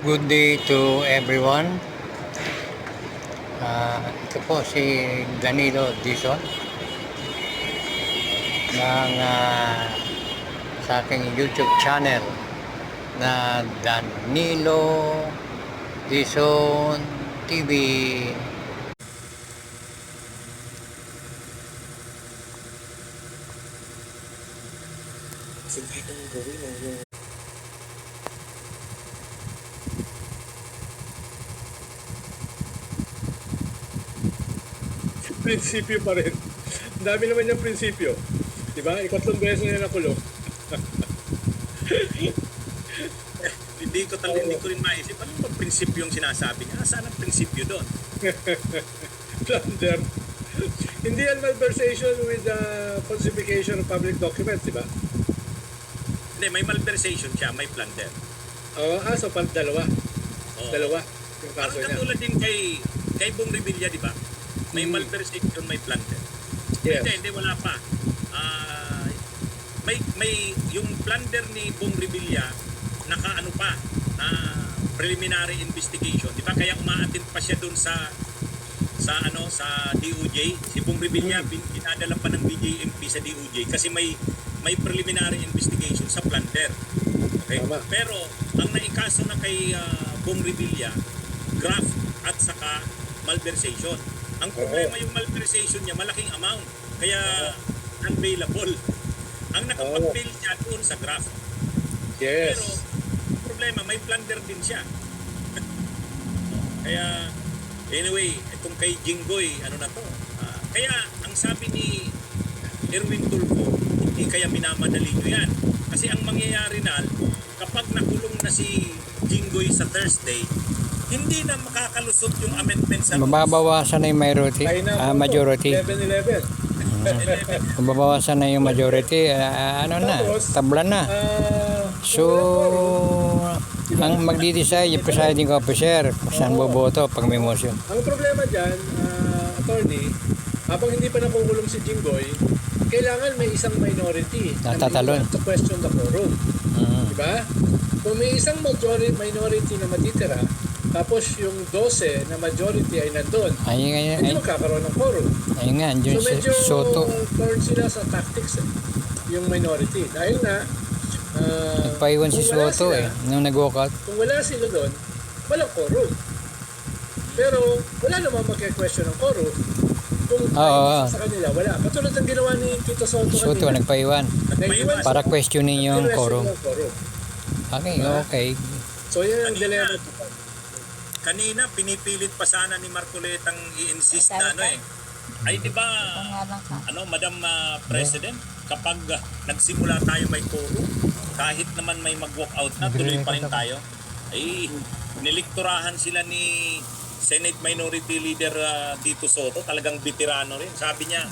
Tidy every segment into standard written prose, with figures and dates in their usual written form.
Good day to everyone. Ito po si Danilo Dizon ng sa aking YouTube channel na Danilo Dizon TV. Sige kong gawin yung prinsipyo pa rin. Ang dami naman yung prinsipyo. Diba? Ikatlong beses na nakulong. Hindi ko rin maisip. Ano ba prinsipyo yung sinasabi niya? Saan ang prinsipyo doon? Plunder. Hindi yan malversation with the falsification of public documents, diba? Hindi, may malversation siya, may plunder. So dalawa. Oo. Dalawa yung Parang kaso niya. katulad din kay Bong Revilla, di ba? May malversation, may plunder. Yes. Hindi, wala pa. May yung plunder ni Bong Revilla nakaano pa na preliminary investigation, di ba? Kaya umaattend pa siya doon sa DOJ. Si Bong Revilla pinadala pa ng BJMP sa DOJ kasi may preliminary investigation sa plunder. Okay? Tama. Pero ang naikaso na kay Bong Revilla, graft at saka malversation. Ang problema yung malversation niya, malaking amount. Kaya unbailable. Ang nakapag-bail siya doon sa graft. Yes. Pero problema, may plunder din siya. Kaya anyway, itong kay Jinggoy, ano na to? Kaya ang sabi ni Erwin Tulfo, hindi kaya minamadali nyo yan. Kasi ang mangyayari na, kapag nakulong na si Jinggoy sa Thursday, hindi na makakalusot yung amendment sa Mababawasan na yung majority. Majority. 11-11. Kung babawasan na yung majority, tabla na. So, ang magdi-decide yung presiding officer kung saan boboto pag may motion. Ang problema dyan, attorney, habang hindi pa nakukulong si Jinggoy, kailangan may isang minority Natatalon. to question the quorum. Diba? Kung may isang minority na matitira, tapos yung 12 na majority ay nandun, hindi magkakaroon ng quorum. Ayun nga, So medyo Soto. turn sila sa tactics yung minority. Dahil na, Nagpaiwan si kung wala Soto sila, nung nag-walkout. kung wala sila doon, walang quorum. Pero wala namang magka-question ng quorum. Kung sa kanila, wala. Katulad ng ginawa ni Tito Soto Soto kanina. nagpaiwan Nag-iwan para questionin yung quorum. ng quorum. Okay. So yan ang dilemma. kanina pinipilit pa sana ni Marcoletang i-insist na ay di ba Madam President, kapag nagsimula tayo may quorum, kahit naman may mag-walk out na, tuloy pa rin tayo. Ay nilikturahan sila ni Senate Minority Leader Tito Soto, talagang veterano rin. Sabi niya,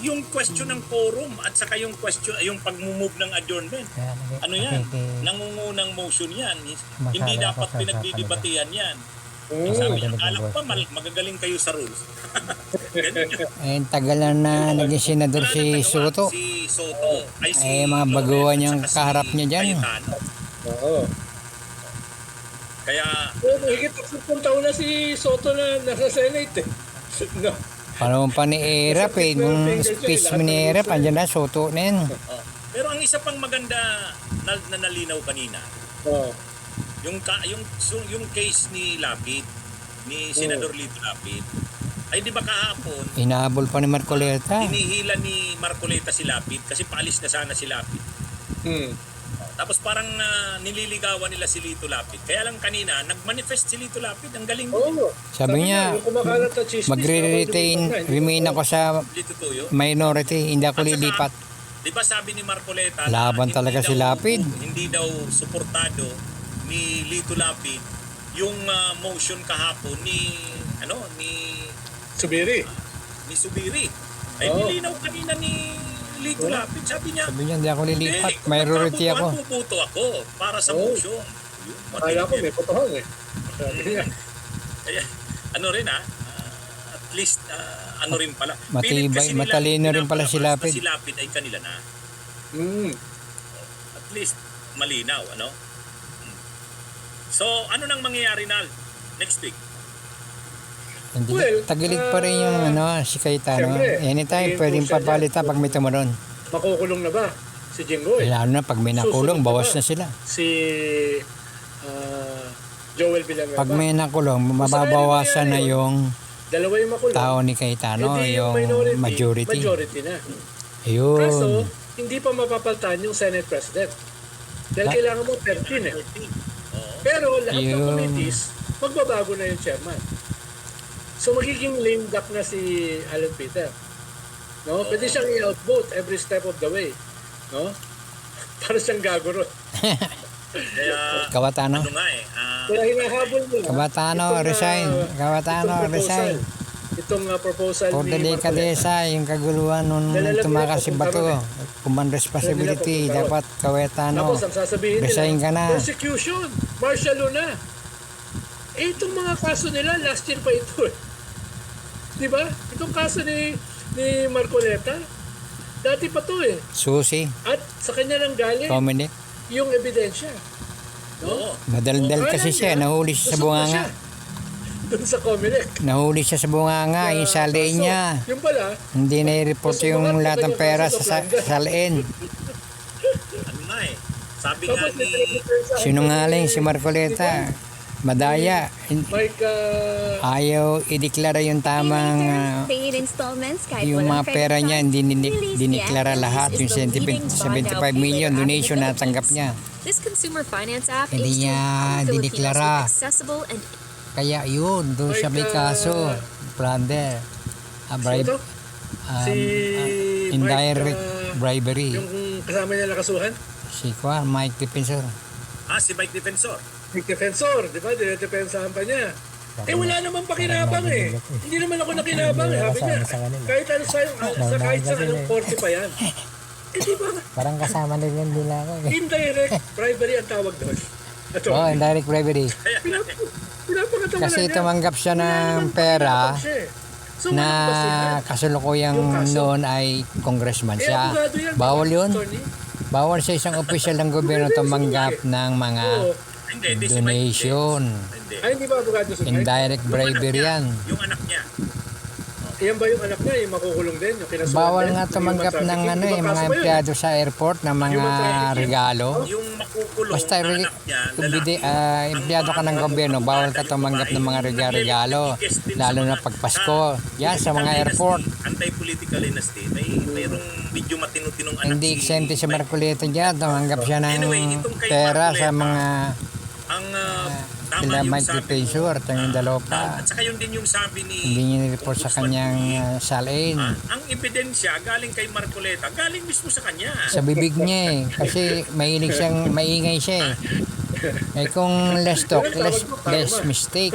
yung question ng quorum at saka yung question, yung pag-move ng adjournment, nangungunang motion yan. Hindi dapat pinagdidebatehan yan. Sabi niya, akala ko pa magagaling kayo sa rules. Tagal na naging senador si Soto. Si Soto. Mga baguhan yung kaharap niya dyan. Oo. Kaya higit 10 taon na si Soto na nasa Senate No. Panahon pa ni Erap nung speech mo ni Erap, andyan na Soto na yun. Pero ang isa pang maganda na nalinaw kanina, yung case ni Lapid, ni Senador Lito Lapid, ay di ba kahapon, Inahabol pa ni Marcoleta. hinihila ni Marcoleta si Lapid kasi paalis na sana si Lapid. Tapos parang nililigawan nila si Lito Lapid. Kaya lang kanina, nag-manifest si Lito Lapid. Ang galing mo. Sabi niya, remain ako sa minority, hindi ako lilipat. Di ba sabi ni Marcoleta, laban talaga si Lapid. Hindi daw suportado ni Lito Lapid yung motion kahapon ni Subiri. Ay nilinaw kanina ni Lito Lapid. Sabi niya, hindi ako lilipat. Minority ako. Puputo ako para sa motion. Kaya ko may potohan Kaya, at least, rin pala. Matibay, matalino rin pala si Lapid. Si Lapid ay kanila na. At least, malinaw, So, ano nang mangyayari na next week? Hindi, Well, tagilid pa rin yung si Cayetano. siyempre, Anytime maging pwedeng crucial papalitan pag may tumuron. Makukulong na ba si Jinggoy? Lalo na pag may nakulong, Susunod bawas ba na sila. Si Joel Villanueva. Pag may nakulong, mababawasan na yung Dalawa yung makulong. tao ni Cayetano, Hindi yung majority. Majority na. Ayun. Kaso, hindi pa mapapalitan yung Senate President. Dahil kailangan mo 13 eh. Pero lahat ng Yung- committees, magbabago na yung chairman. So magiging lame duck na si Alan Peter. No? Pwede siyang i-outvote every step of the way. No? Para siyang gagurot. Kaya, Cayetano. ano nga Kaya hinahabol mo. Cayetano, resign. Cayetano, resign. Itong proposal For the ni Marcoleta. dekadesa, yung kaguluhan nung tumakas si Bato. Command responsibility, dapat Cayetano. Tapos ang sasabihin Resign ka na. persecution, martial law na. Eh, itong mga kaso nila, last year pa ito eh. Di ba? Itong kaso ni Marcoleta, dati pa to eh. Susi, At sa kanya lang galing Dominic. yung ebidensya. Oo. Madaldal kasi siya, nahuli siya sa bunganga. Doon sa Comelec. Nahuli siya sa bunganga, yung salain niya. Yung pala, Hindi na-report yung lahat ng pera sa salain. Ano nga sabi nga tapos ni... Sinungaling si Marcoleta. Madaya. Mike, Ayaw ideklara yung tamang paid installments kahit yung walang mga pera credit niya, card. hindi Release diniklara yan. lahat. Is Yung the leading 75 buy now, million pay later donation app in na the tanggap niya. This consumer finance app Hindi aims to niya empower Filipinos diniklara. with accessible and Kaya yun, doon siya may kaso. Plunder. ito? Si Indirect Mike, bribery. yung kasama niya nakasuhan? Si Mike Defensor. si Mike Defensor. Big defensor, di ba? Dinedepensahan pa niya. Eh wala naman pakinabang eh. Hindi naman ako nakinabang eh. Sabi niya, kahit ano kahit sa anong korte pa yan. Eh di ba? Parang kasama na rin nila ako. Indirect bribery ang tawag doon. Ito. Oh, indirect bribery. Pinapakatawalan Kasi niya. tumanggap siya Wala ng naman pera pakinabang siya eh. So, na walang basihan. kasulukuyang Yung kaso. noon ay congressman Eh, siya. abogado yan, Bawal yun. attorney. Bawal sa isang opisyal ng gobyerno tumanggap ng mga Oo. Hindi si Mike. donation. Hindi. Ay, hindi ba abogado si Mike? Indirect bribery yan. Yung anak niya. Yan ba yung anak niya, yung makukulong din, yung kinasuhan Bawal din? nga Yung tumanggap human ng trafficking? Ibang mga kaso ba yun? empleyado sa airport ng mga Human trafficking. regalo. Yung makukulong Basta na anak niya, lalaki. empleyado ka ng gobyerno, bawal ka tumanggap ng mga regalo, lalo na pag Pasko. Yan sa mga airport. Anti-political dynasty. Mayroong medyo matinu-tinong anak Hindi si eksente si Mike. Marcoleta dyan, tumanggap siya ng Anyway, itong kay pera sa Marcoleta, mga Ang tama sila yung Mike sabi. Defensor at yung dalawa pa. At saka yun din yung sabi ni... Hindi niya nireport sa kanyang salain. ang ebidensya galing kay Marcoleta, galing mismo sa kanya. Sa bibig niya eh. Kasi maingay siya eh. Eh kung less talk, less mistake.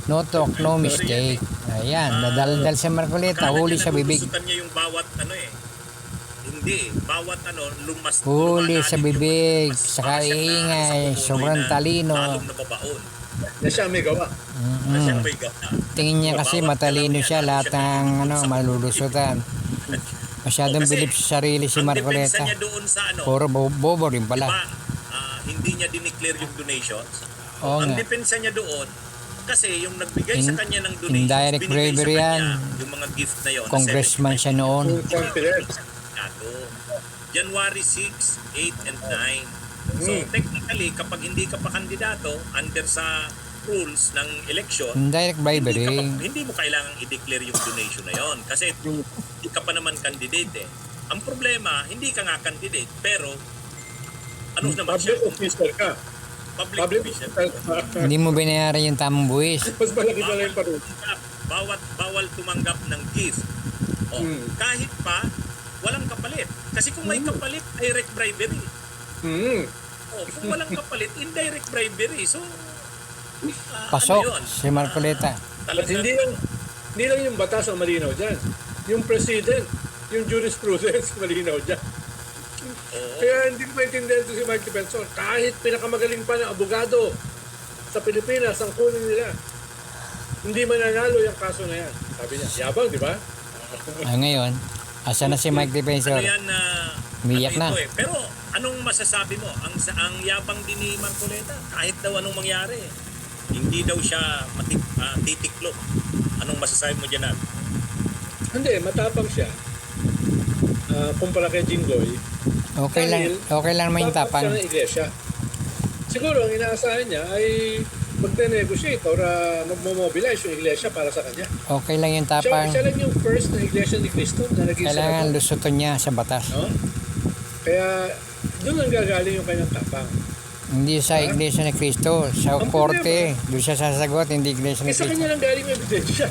No talk, no mistake. Ayan, nadaldal sa Marcoleta, huli sa bibig. Nagugustutan niya yung bawat hindi, bawat Huli lumalanib sa yung bibig, mas saka para siyang ingay, nasa sobrang pupunoy na talino. talong na babaon. Na siya may gawa. Na siyang may gawa. Tingin niya kasi matalino siya, lahat ng malulusutan. Masyadong bilib sa sarili si Ang depensa Marcoleta. niya doon sa Puro bobo rin pala. diba, hindi niya dineclare yung donations. Oo Ang nga. depensa niya doon, kasi yung nagbigay sa kanya ng donations, Indirect binigay sa bribery kanya yan. yung mga gift na yun. Congressman siya noon. Yung confidence. January 6, 8, and 9. So technically, kapag hindi ka pa kandidato under sa rules ng election, Indirect bribery. hindi mo kailangang i-declare yung donation na yon kasi hindi ka pa naman candidate eh. Ang problema, hindi ka nga candidate pero ano naman siya? Public officer ka. Public official. Hindi mo binayaran yung tamang buwis. Mas malaki pala yung parusa. Bawal tumanggap ng gift. O, kahit pa walang kapalit. Kasi kung may kapalit, direct bribery. O, kung walang kapalit, indirect bribery. So, Pasok ano yun? si Marcoleta. At hindi lang yung batas ang malinaw dyan. Yung president, yung jurisprudence, malinaw dyan. Kaya hindi ko maintindihan ito si Mike Defensor. Kahit pinakamagaling pa ng abogado sa Pilipinas, ang kunin nila, hindi mananalo yung kaso na yan. Sabi niya, yabang, di ba? Ngayon, asa na si Mike Defensor? Ano yan na... Umiyak na. Pero Anong masasabi mo? Ang yabang din ni Marcoleta, kahit daw anong mangyari, hindi daw siya titiklop. Anong masasabi mo dyan, Al? Hindi, matapang siya. Kumpara kay Jinggoy. Okay lang naman yung tapang. Siya ng iglesia. Siguro, ang inaasahan niya ay magne-negotiate or magmobilize yung iglesia para sa kanya. Okay lang yung tapang. Siya lang yung first na iglesia ni Cristo na naging Kailangan senador. lusuton niya sa batas. No? Kaya, doon ang gagaling yung kanyang tapang. Hindi sa Iglesia ni Cristo, sa Ang korte. Doon siya sasagot, hindi Iglesia ni Sa Cristo. kanya lang galing yung ebidensya.